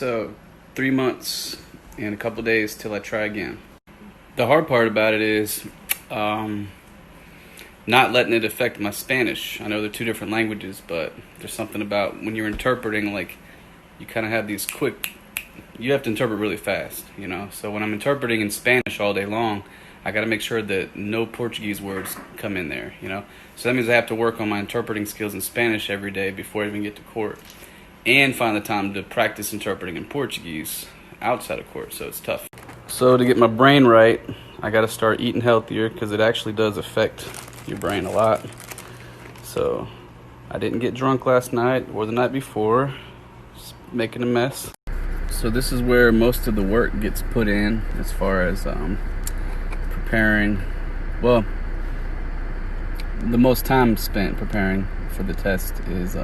So 3 months and a couple days till I try again. The hard part about it is not letting it affect my Spanish. I know they're two different languages, but there's something about when you're interpreting, like, you kind of have these you have to interpret really fast, you know? So when I'm interpreting in Spanish all day long, I got to make sure that no Portuguese words come in there, you know? So that means I have to work on my interpreting skills in Spanish every day before I even get to court, and find the time to practice interpreting in Portuguese outside of court, so it's tough. So to get my brain right, I got to start eating healthier, because it actually does affect your brain a lot. So I didn't get drunk last night or the night before, just making a mess. So this is where most of the work gets put in as far as preparing. Well, the most time spent preparing for the test is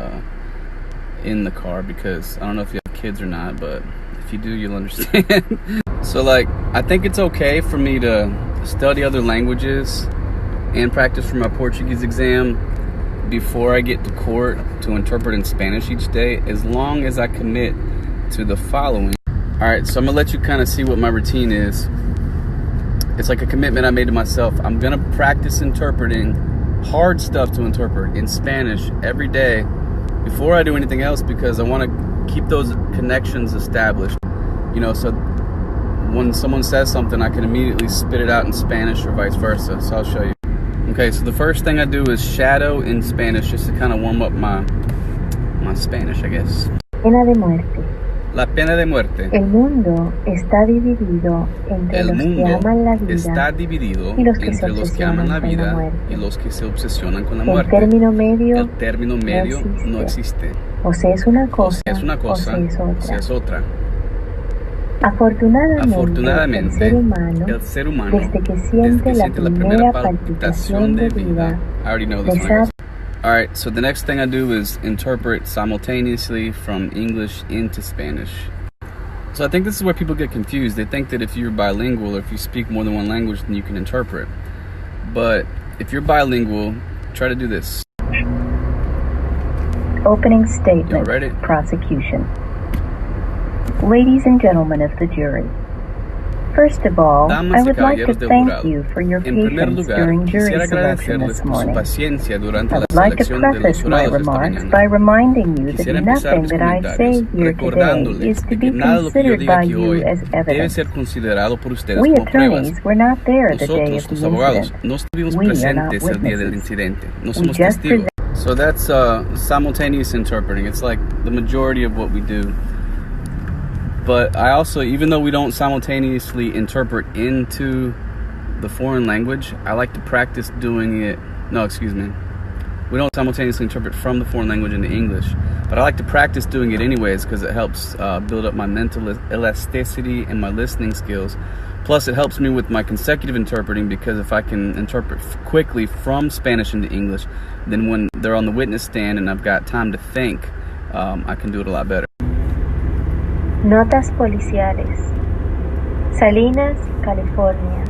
in the car, because I don't know if you have kids or not, but if you do, you'll understand. So, like, I think it's okay for me to study other languages and practice for my Portuguese exam before I get to court to interpret in Spanish each day, as long as I commit to the following. Alright, so I'm gonna let you kind of see what my routine is. It's like a commitment I made to myself. I'm gonna practice interpreting hard stuff to interpret in Spanish every day before I do anything else, because I want to keep those connections established, you know, so when someone says something, I can immediately spit it out in Spanish or vice versa. So I'll show you. Okay, so the first thing I do is shadow in Spanish, just to kind of warm up my Spanish, I guess. Pena de muerte. La pena de muerte. El mundo está dividido entre los que aman la vida y los que se obsesionan con la muerte. Y los que se obsesionan con la El muerte. término medio, El término medio no existe. O se es una cosa, o se es otra. Afortunadamente, el ser humano, desde que siente la primera palpitación de vida, I already know this one. Alright, so the next thing I do is interpret simultaneously from English into Spanish. So I think this is where people get confused. They think that if you're bilingual, or if you speak more than one language, then you can interpret. But if you're bilingual, try to do this. Opening statement. Y'all ready? Prosecution. Ladies and gentlemen of the jury, first of all, I would like to thank you for your patience during jury selection this morning. I'd like to preface my remarks by reminding you that nothing that I say here today is to be considered by you as evidence. We attorneys were not there the day of the incident. We are not witnesses. We just present. So that's simultaneous interpreting. It's like the majority of what we do. But I also, even though we don't simultaneously interpret into the foreign language, I like to practice doing it. No, excuse me. We don't simultaneously interpret from the foreign language into English. But I like to practice doing it anyways, because it helps build up my mental elasticity and my listening skills. Plus, it helps me with my consecutive interpreting, because if I can interpret quickly from Spanish into English, then when they're on the witness stand and I've got time to think, I can do it a lot better. Notas policiales. Salinas, California.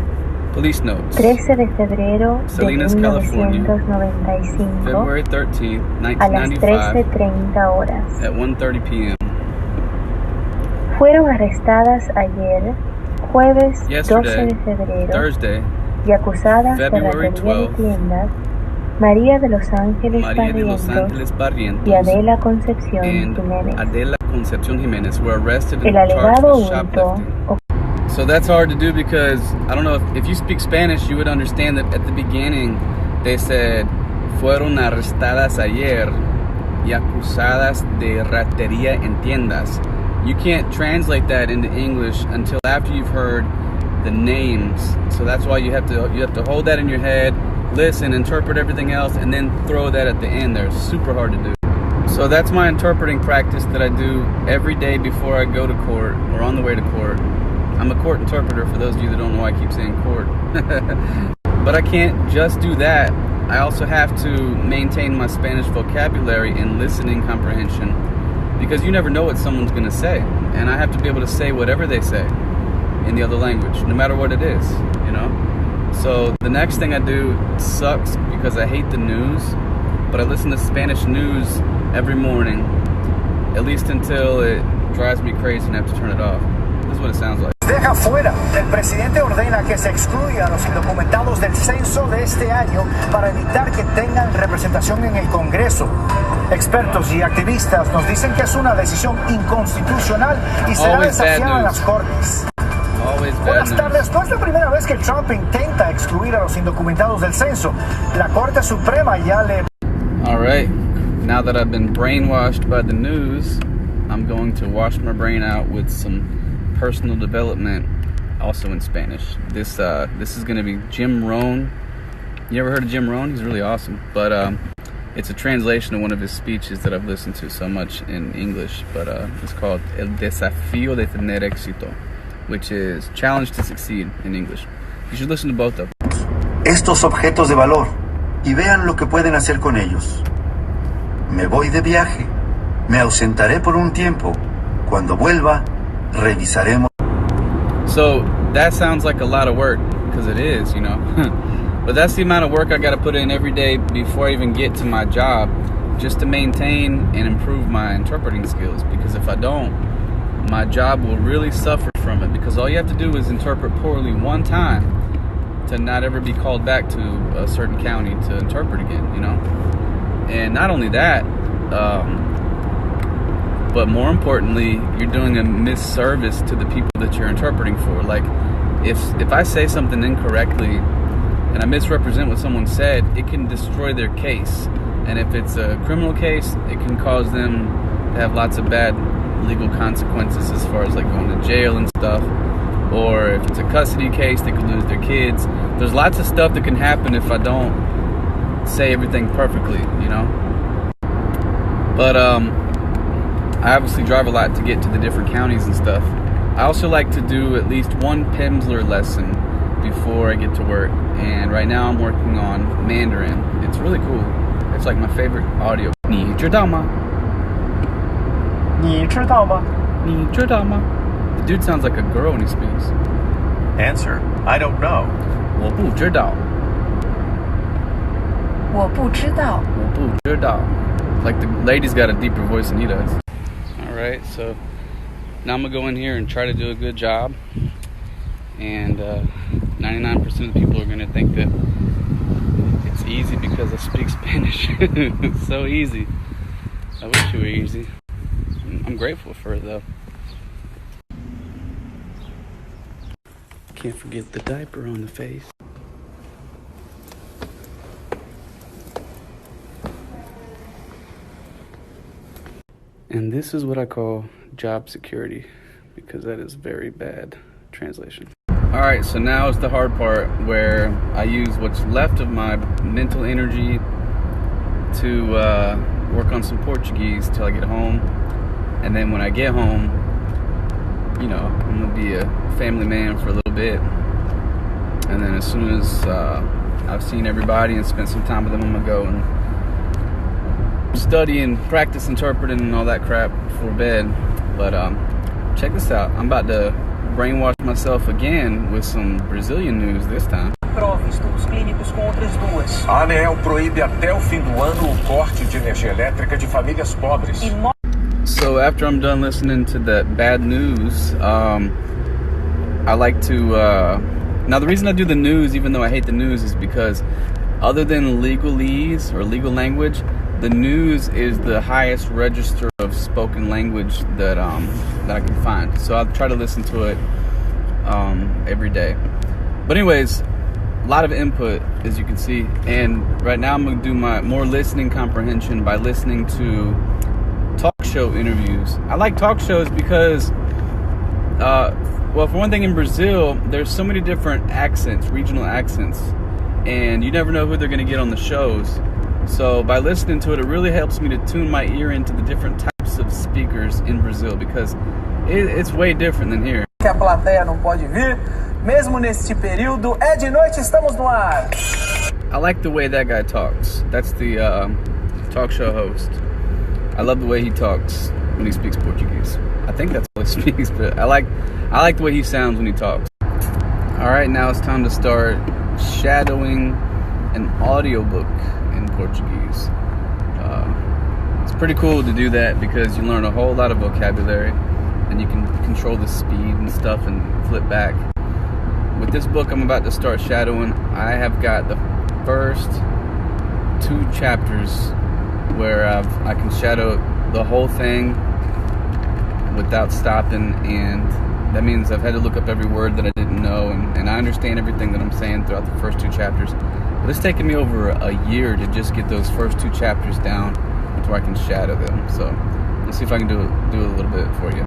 Police notes. 13 de febrero Salinas, de California. 1995. February 13th, a las 1995. 13:30 horas. At 1:30 p.m. Fueron arrestadas ayer, jueves Yesterday, 12 de febrero, Thursday, y acusadas de February ratería de 12th, tiendas, María de Los Ángeles María de Los Ángeles Barrientos y Barrientos Adela Concepción and Jiménez. Adela Concepcion Jimenez were arrested El and charged alegado with hurto. shoplifting. So that's hard to do, because I don't know if you speak Spanish, you would understand that at the beginning they said fueron arrestadas ayer y acusadas de ratería en tiendas. You can't translate that into English until after you've heard the names. So that's why you have to hold that in your head, listen, interpret everything else, and then throw that at the end there. It's super hard to do. So that's my interpreting practice that I do every day before I go to court or on the way to court. I'm a court interpreter, for those of you that don't know why I keep saying court. But I can't just do that. I also have to maintain my Spanish vocabulary and listening comprehension, because you never know what someone's going to say. And I have to be able to say whatever they say in the other language, no matter what it is, you know? So the next thing I do sucks, because I hate the news, but I listen to Spanish news every morning, at least until it drives me crazy and I have to turn it off. This is what it sounds like. Deja fuera. El presidente ordena que se excluya a los indocumentados del censo de este año para evitar que tengan representación en el Congreso. Expertos y activistas nos dicen que es una decisión inconstitucional y será desafiada en las cortes. Buenas tardes. No es la primera vez que Trump intenta excluir a los indocumentados del censo. La Corte Suprema ya le... All right. Now that I've been brainwashed by the news, I'm going to wash my brain out with some personal development, also in Spanish. This is going to be Jim Rohn. You ever heard of Jim Rohn? He's really awesome. But it's a translation of one of his speeches that I've listened to so much in English. But it's called El Desafío de Tener Éxito, which is Challenge to Succeed in English. You should listen to both of them. Estos objetos de valor y vean lo que pueden hacer con ellos. Me voy de viaje. Me ausentaré por un tiempo. Cuando vuelva, revisaremos. So that sounds like a lot of work, because it is, you know. But that's the amount of work I got to put in every day before I even get to my job, just to maintain and improve my interpreting skills. Because if I don't, my job will really suffer from it. Because all you have to do is interpret poorly one time to not ever be called back to a certain county to interpret again, you know. And not only that, but more importantly, you're doing a misservice to the people that you're interpreting for. Like, if I say something incorrectly and I misrepresent what someone said, it can destroy their case. And if it's a criminal case, it can cause them to have lots of bad legal consequences as far as like going to jail and stuff. Or if it's a custody case, they could lose their kids. There's lots of stuff that can happen if I don't say everything perfectly, you know. But I obviously drive a lot to get to the different counties and stuff. I also like to do at least one Pimsleur lesson before I get to work. And right now I'm working on Mandarin. It's really cool. It's like my favorite audio. 你知道吗? 你知道吗? 你知道吗? The dude sounds like a girl when he speaks. Answer: I don't know. 我不知道. 我不知道. 我不知道. Like the lady's got a deeper voice than he does. Alright, so now I'm going to go in here and try to do a good job. And 99% of the people are going to think that it's easy because I speak Spanish. It's so easy. I wish it were easy. I'm grateful for it though. Can't forget the diaper on the face. And this is what I call job security, because that is very bad translation. All right, so now is the hard part where I use what's left of my mental energy to work on some Portuguese till I get home. And then when I get home, you know, I'm gonna be a family man for a little bit. And then as soon as I've seen everybody and spent some time with them, I'm gonna go and study and practice interpreting and all that crap before bed. But check this out. I'm about to brainwash myself again with some Brazilian news this time. Estudos clínicos com outras duas. A ANEEL proíbe até o fim do ano o corte de energia elétrica de famílias pobres. So after I'm done listening to that bad news, I like to... now the reason I do the news, even though I hate the news, is because other than legalese or legal language, the news is the highest register of spoken language that I can find. So I'll try to listen to it every day. But anyways, a lot of input, as you can see. And right now I'm going to do my more listening comprehension by listening to talk show interviews. I like talk shows because, well, for one thing, in Brazil, there's so many different accents, regional accents. And you never know who they're going to get on the shows. So by listening to it, it really helps me to tune my ear into the different types of speakers in Brazil, because it's way different than here. Que a plateia não pode vir, mesmo neste período. É de noite, estamos no ar. I like the way that guy talks. That's the talk show host. I love the way he talks when he speaks Portuguese. I think that's how he speaks, but I like the way he sounds when he talks. All right, now it's time to start shadowing an audiobook in Portuguese. It's pretty cool to do that because you learn a whole lot of vocabulary. and you can control the speed and stuff and flip back. With this book I'm about to start shadowing, I have got the first 2 chapters where I can shadow the whole thing without stopping, and that means I've had to look up every word that I didn't know, and I understand everything that I'm saying throughout the first 2 chapters. But it's taken me over a year to just get those first 2 chapters down to where I can shadow them. So let's see if I can do a little bit for you.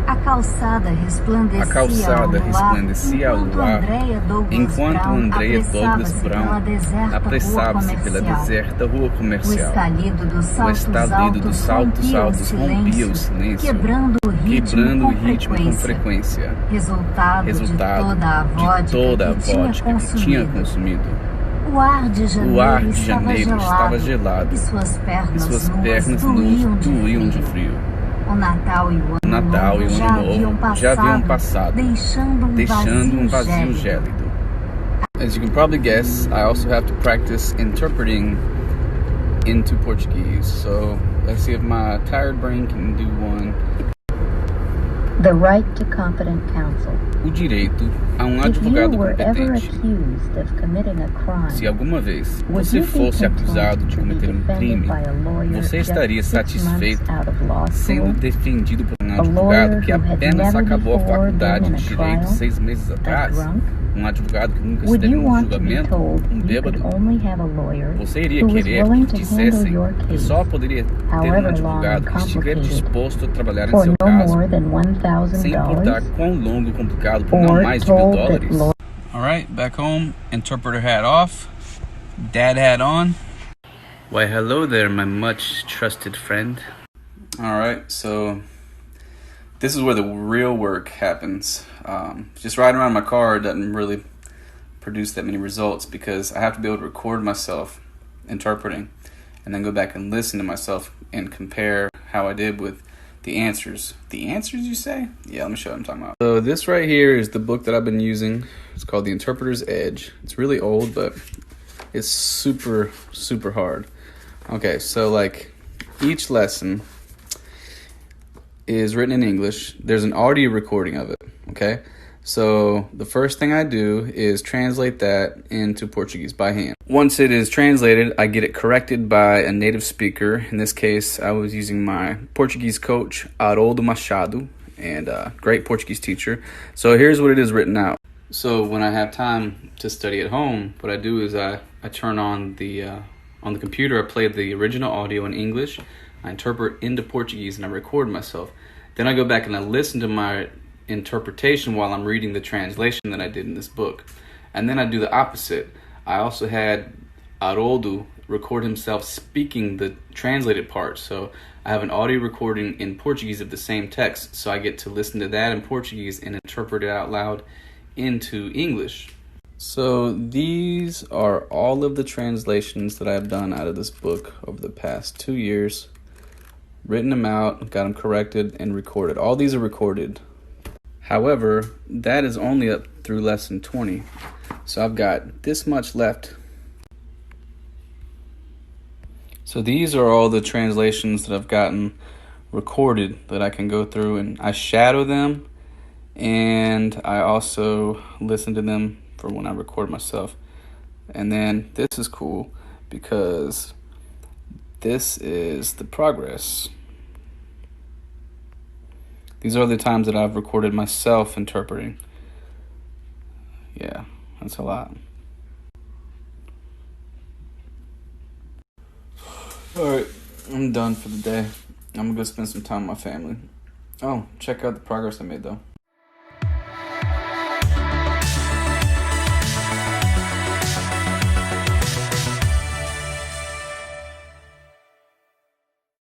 A calçada resplandecia ao luar, enquanto Andrea Douglas Brown apressava-se pela deserta rua comercial. O estalido dos saltos altos rompia o silêncio, quebrando o ritmo com frequência, resultado de toda a vodka que tinha consumido. O ar de janeiro estava gelado e suas pernas nuas doíam de frio. O Natal e o Ano Novo já haviam passado, deixando um vazio gélido. As you can probably guess, I also have to practice interpreting into Portuguese. So let's see if my tired brain can do one. The right to competent counsel. O direito a advogado competente. Se alguma vez você fosse acusado de cometer crime, você estaria satisfeito sendo defendido por advogado que apenas acabou a faculdade de direito 6 meses atrás? Advogado que nunca esteve julgamento, bêbado? Você iria querer que te dissessem que só poderia ter advogado que estiver disposto a trabalhar em seu caso, sem importar quão longo ou complicado, por não mais de $1,000? Alright, back home, interpreter hat off, dad hat on. Why, hello there, my much trusted friend. Alright, so this is where the real work happens. Just riding around my car doesn't really produce that many results because I have to be able to record myself interpreting and then go back and listen to myself and compare how I did with the answers. The answers, you say? Yeah, let me show you what I'm talking about. So this right here is the book that I've been using. It's called The Interpreter's Edge. It's really old, but it's super, super hard. Okay, so like each lesson is written in English. There's an audio recording of it, okay? So the first thing I do is translate that into Portuguese by hand. Once it is translated, I get it corrected by a native speaker. In this case, I was using my Portuguese coach, Haroldo Machado, and a great Portuguese teacher. So here's what it is written out. So when I have time to study at home, what I do is I turn on the computer, I play the original audio in English, I interpret into Portuguese, and I record myself. Then I go back and I listen to my interpretation while I'm reading the translation that I did in this book. And then I do the opposite. I also had Haroldo record himself speaking the translated part. So I have an audio recording in Portuguese of the same text. So I get to listen to that in Portuguese and interpret it out loud into English. So these are all of the translations that I've done out of this book over the past 2 years. Written them out, got them corrected, and recorded. All these are recorded. However, that is only up through lesson 20. So I've got this much left. So these are all the translations that I've gotten recorded that I can go through, and I shadow them, and I also listen to them for when I record myself. And then this is cool because this is the progress. These are the times that I've recorded myself interpreting. Yeah, that's a lot. Alright, I'm done for the day. I'm gonna go spend some time with my family. Oh, check out the progress I made though.